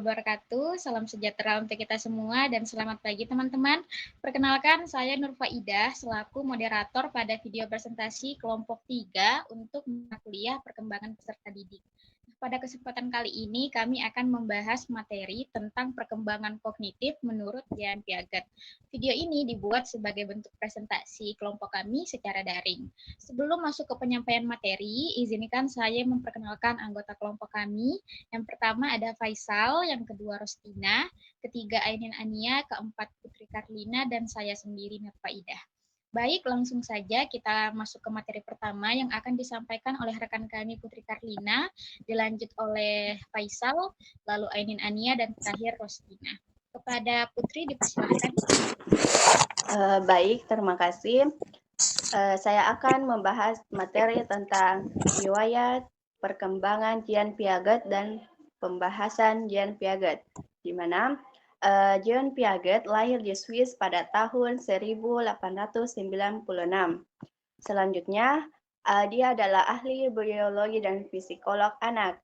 wabarakatuh. Salam sejahtera untuk kita semua dan selamat pagi teman-teman. Perkenalkan, saya Nur Faidah selaku moderator pada video presentasi kelompok 3 untuk mata kuliah perkembangan peserta didik. Pada kesempatan kali ini kami akan membahas materi tentang perkembangan kognitif menurut Jan Piaget. Video ini dibuat sebagai bentuk presentasi kelompok kami secara daring. Sebelum masuk ke penyampaian materi, izinkan saya memperkenalkan anggota kelompok kami. Yang pertama ada Faisal, yang kedua Rostina, ketiga Ainin Ania, keempat Putri Karlina, dan saya sendiri Nurfa Idah. Baik, langsung saja kita masuk ke materi pertama yang akan disampaikan oleh rekan kami Putri Karlina, dilanjut oleh Faisal, lalu Ainin Ania, dan terakhir Rostina. Kepada Putri dipersilahkan. Baik, terima kasih. Saya akan membahas materi tentang riwayat perkembangan Jan Piaget dan pembahasan Jan Piaget, di mana Jan Piaget lahir di Swiss pada tahun 1896. Selanjutnya, dia adalah ahli biologi dan psikolog anak.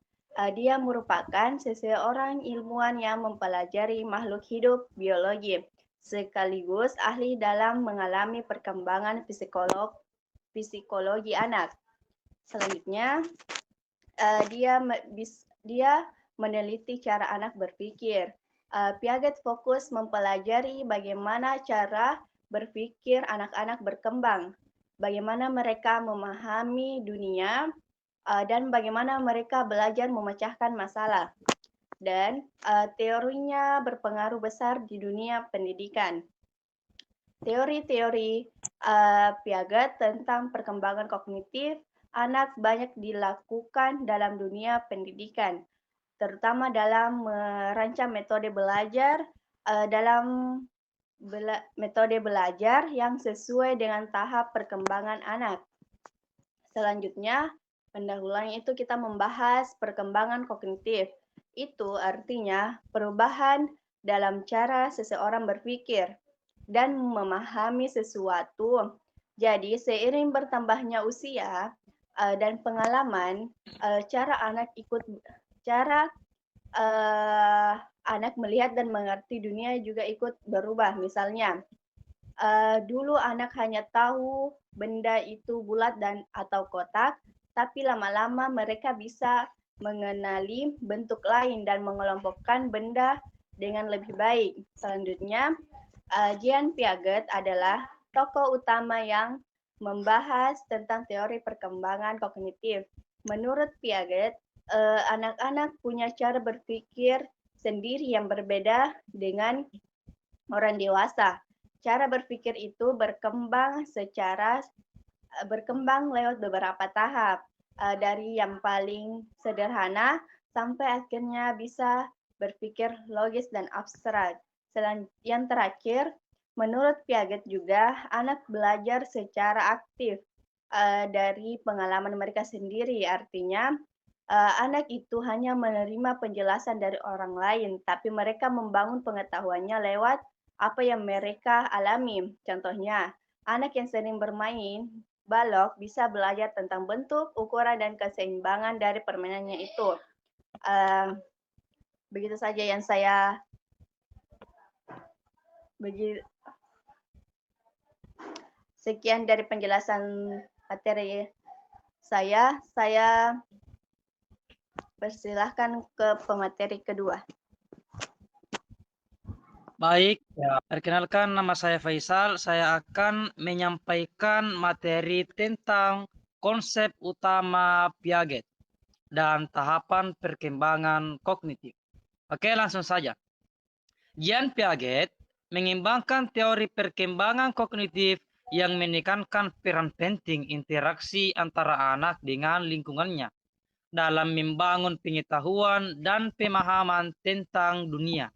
Dia merupakan seseorang ilmuwan yang mempelajari makhluk hidup biologi, sekaligus ahli dalam mengalami perkembangan psikologi anak. Selanjutnya, dia meneliti cara anak berpikir. Piaget fokus mempelajari bagaimana cara berpikir anak-anak berkembang, bagaimana mereka memahami dunia, dan bagaimana mereka belajar memecahkan masalah. Dan teorinya berpengaruh besar di dunia pendidikan. Teori-teori Piaget tentang perkembangan kognitif anak banyak dilakukan dalam dunia pendidikan, terutama dalam merancang metode belajar metode belajar yang sesuai dengan tahap perkembangan anak. Selanjutnya, pendahuluan itu kita membahas perkembangan kognitif. Itu artinya perubahan dalam cara seseorang berpikir dan memahami sesuatu. Jadi, seiring bertambahnya usia dan pengalaman, cara anak melihat dan mengerti dunia juga ikut berubah. Misalnya, dulu anak hanya tahu benda itu bulat atau kotak, tapi lama-lama mereka bisa mengenali bentuk lain dan mengelompokkan benda dengan lebih baik. Selanjutnya, Jean Piaget adalah tokoh utama yang membahas tentang teori perkembangan kognitif. Menurut Piaget, anak-anak punya cara berpikir sendiri yang berbeda dengan orang dewasa. Cara berpikir itu berkembang lewat beberapa tahap, dari yang paling sederhana sampai akhirnya bisa berpikir logis dan abstrak. Yang terakhir, menurut Piaget juga, anak belajar secara aktif dari pengalaman mereka sendiri. Artinya, anak itu hanya menerima penjelasan dari orang lain, tapi mereka membangun pengetahuannya lewat apa yang mereka alami. Contohnya, anak yang sering bermain balok bisa belajar tentang bentuk, ukuran, dan keseimbangan dari permainannya itu. Begitu saja yang saya sekian dari penjelasan materi saya. Saya persilahkan ke pemateri kedua. Baik, perkenalkan nama saya Faisal. Saya akan menyampaikan materi tentang konsep utama Piaget dan tahapan perkembangan kognitif. Oke, langsung saja. Jean Piaget mengembangkan teori perkembangan kognitif yang menekankan peran penting interaksi antara anak dengan lingkungannya dalam membangun pengetahuan dan pemahaman tentang dunia.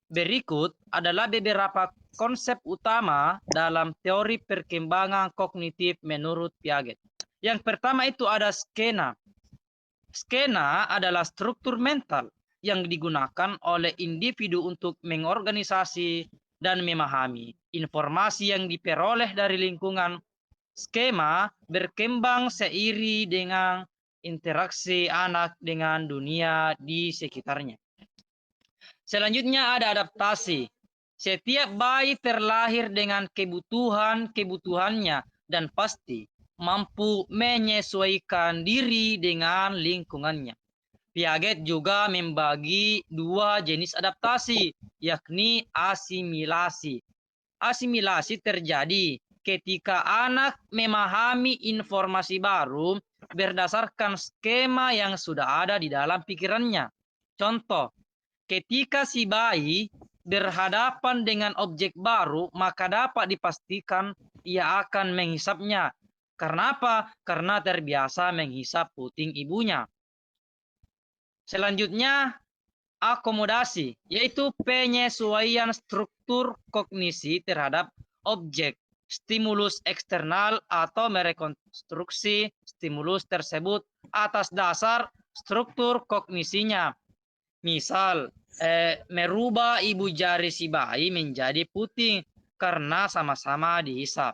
Berikut adalah beberapa konsep utama dalam teori perkembangan kognitif menurut Piaget. Yang pertama itu ada skena. Skena adalah struktur mental yang digunakan oleh individu untuk mengorganisasi dan memahami informasi yang diperoleh dari lingkungan. Skema berkembang seiring dengan interaksi anak dengan dunia di sekitarnya. Selanjutnya ada adaptasi. Setiap bayi terlahir dengan kebutuhannya dan pasti mampu menyesuaikan diri dengan lingkungannya. Piaget juga membagi dua jenis adaptasi, yakni asimilasi. Asimilasi terjadi ketika anak memahami informasi baru berdasarkan skema yang sudah ada di dalam pikirannya. Contoh, ketika si bayi berhadapan dengan objek baru, maka dapat dipastikan ia akan menghisapnya. Karena apa? Karena terbiasa menghisap puting ibunya. Selanjutnya, akomodasi, yaitu penyesuaian struktur kognisi terhadap objek, stimulus eksternal atau merekonstruksi stimulus tersebut atas dasar struktur kognisinya. Misal, merubah ibu jari si bayi menjadi puting karena sama-sama dihisap.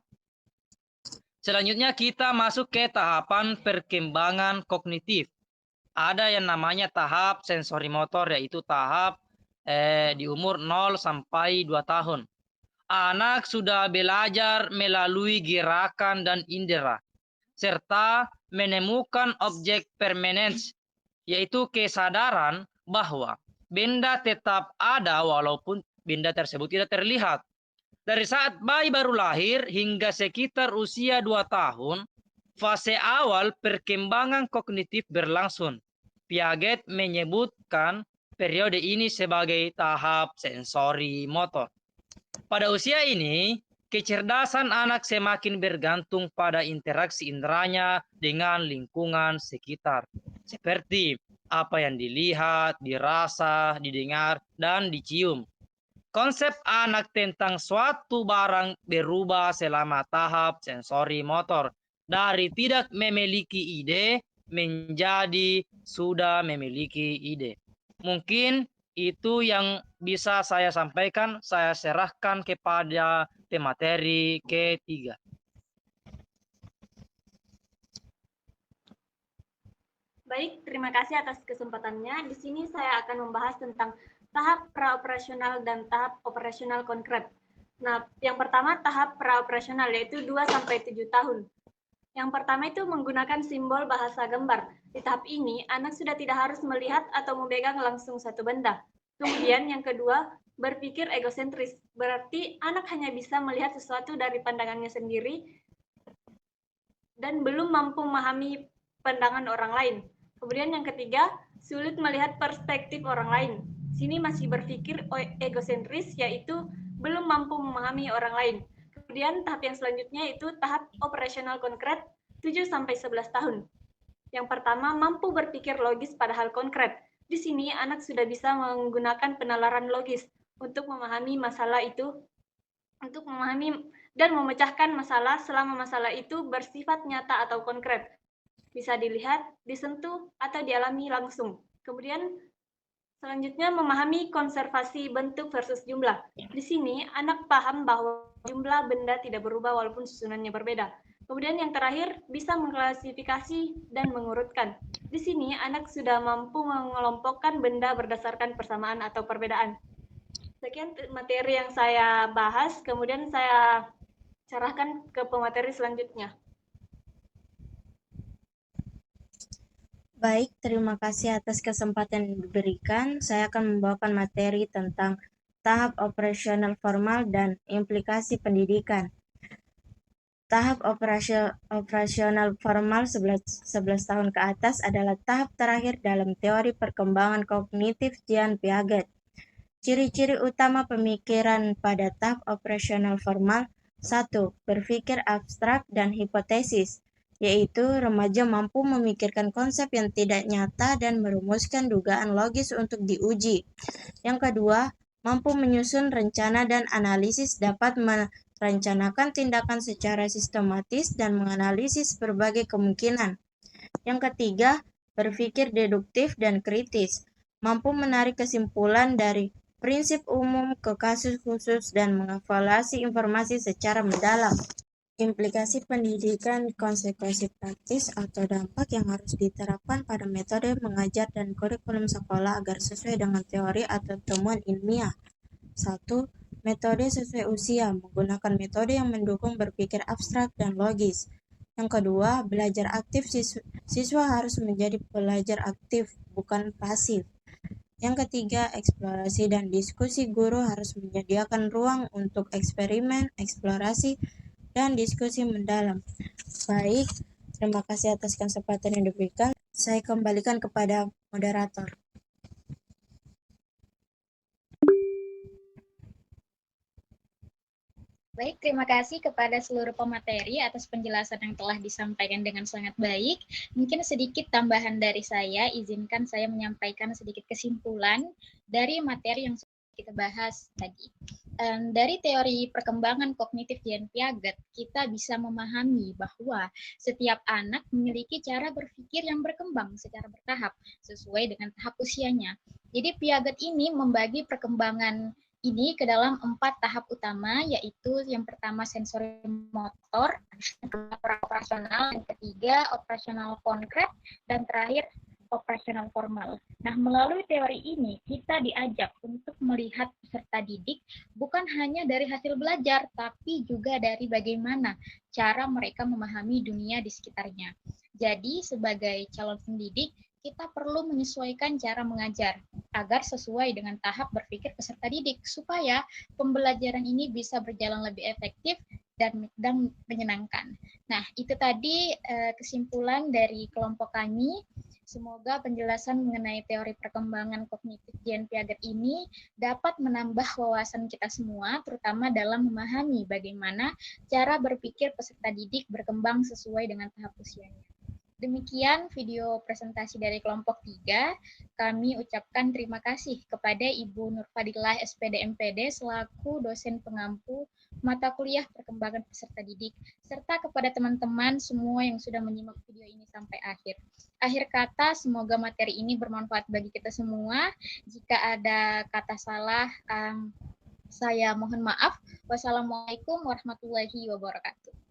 Selanjutnya kita masuk ke tahapan perkembangan kognitif. Ada yang namanya tahap sensori motor, yaitu tahap di umur 0 sampai 2 tahun. Anak sudah belajar melalui gerakan dan indera, serta menemukan objek permanence, yaitu kesadaran bahwa benda tetap ada walaupun benda tersebut tidak terlihat. Dari saat bayi baru lahir hingga sekitar usia 2 tahun, fase awal perkembangan kognitif berlangsung. Piaget menyebutkan periode ini sebagai tahap sensori motor. Pada usia ini, kecerdasan anak semakin bergantung pada interaksi inderanya dengan lingkungan sekitar, seperti apa yang dilihat, dirasa, didengar, dan dicium. Konsep anak tentang suatu barang berubah selama tahap sensori motor, dari tidak memiliki ide menjadi sudah memiliki ide. Mungkin itu yang bisa saya sampaikan. Saya serahkan kepada pemateri ketiga. Baik, terima kasih atas kesempatannya. Di sini saya akan membahas tentang tahap praoperasional dan tahap operasional konkret. Nah, yang pertama tahap praoperasional, yaitu 2-7 tahun. Yang pertama itu menggunakan simbol bahasa gambar. Di tahap ini, anak sudah tidak harus melihat atau memegang langsung satu benda. Kemudian yang kedua, berpikir egosentris. Berarti anak hanya bisa melihat sesuatu dari pandangannya sendiri dan belum mampu memahami pandangan orang lain. Kemudian yang ketiga, sulit melihat perspektif orang lain. Sini masih berpikir egosentris, yaitu belum mampu memahami orang lain. Kemudian tahap yang selanjutnya itu tahap operasional konkret 7-11 tahun. Yang pertama, mampu berpikir logis pada hal konkret. Di sini anak sudah bisa menggunakan penalaran logis untuk memahami masalah itu, untuk memahami dan memecahkan masalah selama masalah itu bersifat nyata atau konkret. Bisa dilihat, disentuh, atau dialami langsung. Kemudian selanjutnya memahami konservasi bentuk versus jumlah. Di sini anak paham bahwa jumlah benda tidak berubah walaupun susunannya berbeda. Kemudian yang terakhir bisa mengklasifikasi dan mengurutkan. Di sini anak sudah mampu mengelompokkan benda berdasarkan persamaan atau perbedaan. Sekian materi yang saya bahas, kemudian saya serahkan ke pemateri selanjutnya. Baik, terima kasih atas kesempatan yang diberikan. Saya akan membawakan materi tentang tahap operasional formal dan implikasi pendidikan. Tahap operasional formal 11 tahun ke atas adalah tahap terakhir dalam teori perkembangan kognitif Jean Piaget. Ciri-ciri utama pemikiran pada tahap operasional formal: 1. Berpikir abstrak dan hipotesis, yaitu remaja mampu memikirkan konsep yang tidak nyata dan merumuskan dugaan logis untuk diuji. Yang kedua, mampu menyusun rencana dan analisis, dapat merencanakan tindakan secara sistematis dan menganalisis berbagai kemungkinan. Yang ketiga, berpikir deduktif dan kritis, mampu menarik kesimpulan dari prinsip umum ke kasus khusus dan mengevaluasi informasi secara mendalam. Implikasi pendidikan, konsekuensi praktis atau dampak yang harus diterapkan pada metode mengajar dan kurikulum sekolah agar sesuai dengan teori atau temuan ilmiah. 1. Metode sesuai usia, menggunakan metode yang mendukung berpikir abstrak dan logis. Yang kedua, belajar aktif, siswa harus menjadi pelajar aktif, bukan pasif. Yang ketiga, eksplorasi dan diskusi, guru harus menyediakan ruang untuk eksperimen, eksplorasi, dan diskusi mendalam. Baik, terima kasih atas kesempatan yang diberikan. Saya kembalikan kepada moderator. Baik, terima kasih kepada seluruh pemateri atas penjelasan yang telah disampaikan dengan sangat baik. Mungkin sedikit tambahan dari saya, izinkan saya menyampaikan sedikit kesimpulan dari materi yang kita bahas tadi. Dari teori perkembangan kognitif Jean Piaget, kita bisa memahami bahwa setiap anak memiliki cara berpikir yang berkembang secara bertahap sesuai dengan tahap usianya. Jadi Piaget ini membagi perkembangan ini ke dalam 4 tahap utama, yaitu yang pertama sensori motor, yang kedua operasional, yang ketiga operasional konkret, dan terakhir operasional formal. Nah, melalui teori ini, kita diajak untuk melihat peserta didik bukan hanya dari hasil belajar, tapi juga dari bagaimana cara mereka memahami dunia di sekitarnya. Jadi, sebagai calon pendidik, kita perlu menyesuaikan cara mengajar agar sesuai dengan tahap berpikir peserta didik, supaya pembelajaran ini bisa berjalan lebih efektif dan menyenangkan. Nah, itu tadi kesimpulan dari kelompok kami. Semoga penjelasan mengenai teori perkembangan kognitif Jean Piaget ini dapat menambah wawasan kita semua, terutama dalam memahami bagaimana cara berpikir peserta didik berkembang sesuai dengan tahap usianya. Demikian video presentasi dari kelompok 3. Kami ucapkan terima kasih kepada Ibu Nurfadilah SPD MPD selaku dosen pengampu mata kuliah perkembangan peserta didik, serta kepada teman-teman semua yang sudah menyimak video ini sampai akhir. Akhir kata, semoga materi ini bermanfaat bagi kita semua. Jika ada kata salah, saya mohon maaf. Wassalamualaikum warahmatullahi wabarakatuh.